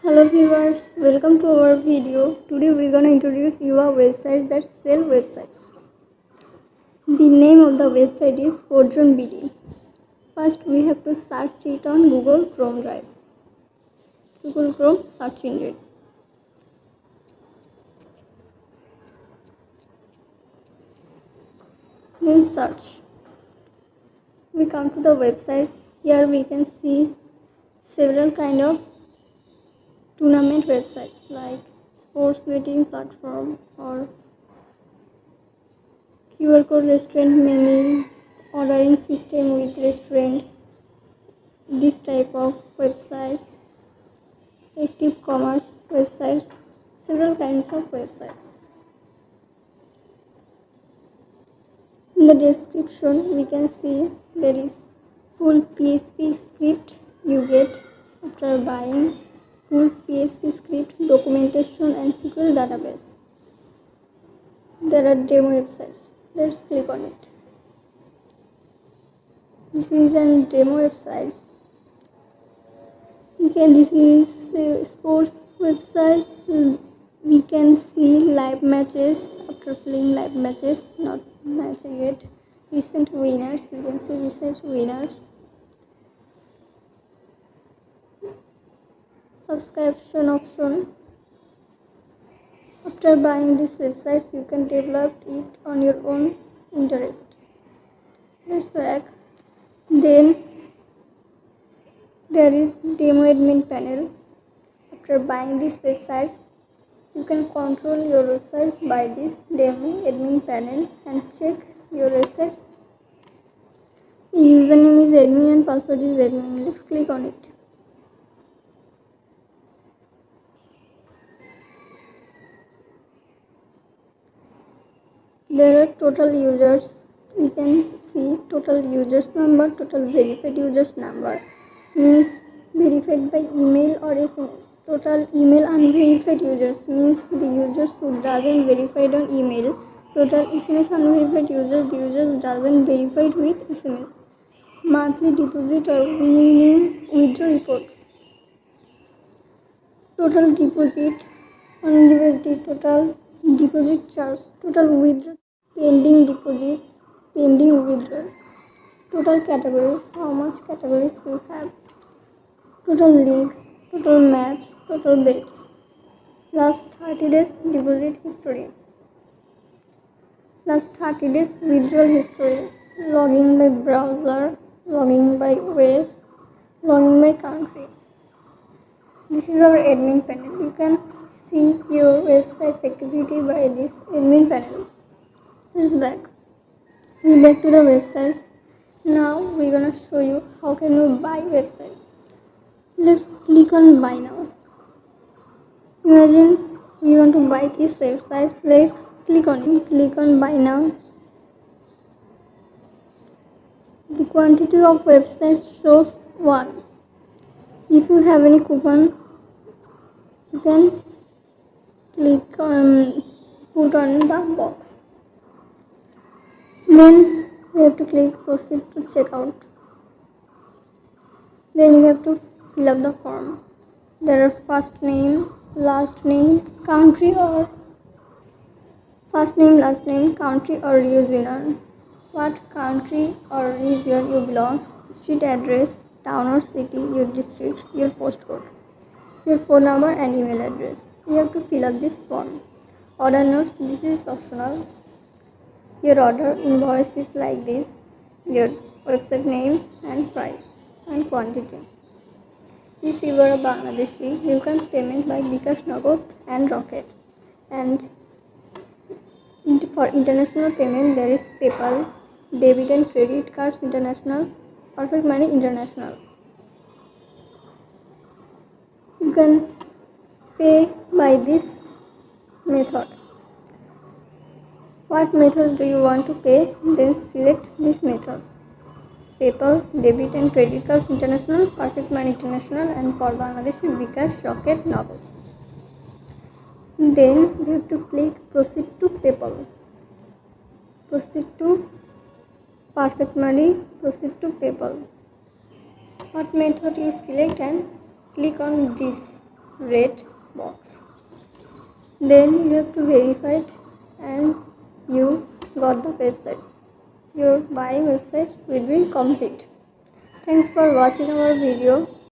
Hello viewers, welcome to our video. Today we're gonna introduce you a website that sell websites. The name of the website is CodeZoneBD. First we have to search it on Google Chrome Drive. Google Chrome search engine. Then search. We come to the websites. Here we can see several kind of tournament websites like sports betting platform or QR code restaurant menu, ordering system with restaurant, this type of websites, active commerce websites, several kinds of websites. In the description we can see there is full PHP script you get after buying full PHP script, documentation and SQL database. There are demo websites. Let's click on it. This is a demo website. This is sports websites. We can see live matches after playing live matches, not match yet. Recent winners. We can see recent winners. Subscription option. After buying these websites, you can develop it on your own interest. Let's back. Then there is demo admin panel. After buying these websites, you can control your websites by this demo admin panel and check your websites. The username is admin and password is admin. Let's click on it. There are total users. We can see total users number, total verified users number, means verified by email or SMS. Total email unverified users means the users who doesn't verified on email. Total SMS unverified users, the users doesn't verified with SMS. Monthly deposit or winning withdraw report. Total deposit on USD, total deposit charge, total withdrawals, pending deposits, pending withdrawals, total categories, how much categories you have, total leagues, total match, total bets, last 30 days deposit history, last 30 days withdrawal history, login by browser, login by OS, login by country. This is our admin panel. You can see your website's activity by this admin panel. Let's back. We back to the websites. Now we're gonna show you how can you buy websites. Let's click on buy now. Imagine we want to buy these websites. Let's click on it. Click on buy now. The quantity of websites shows 1. If you have any coupon, you can click on put on the box. Then we have to click proceed to checkout. Then you have to fill up the form. There are first name, last name, country or first name, last name, country or region. What country or region you belong, street address, town or city, your district, your postcode, your phone number and email address. You have to fill up this form. Order notes, this is optional. Your order invoice is like this, your website name and price and quantity. If you are a Bangladeshi, you can payment by Bikash Nagad and Rocket. And for international payment, there is PayPal, debit and credit cards international, Perfect Money international. You can pay by these methods. What methods do you want to pay? Then select these methods. PayPal, debit and credit cards international, Perfect Money international and for Bangladesh, Bikash, Rocket, Nagad. Then you have to click proceed to PayPal. Proceed to Perfect Money, proceed to PayPal. What method you select and click on this. red box. Then you have to verify it and you got the websites. Your buying websites will be complete. Thanks for watching our video.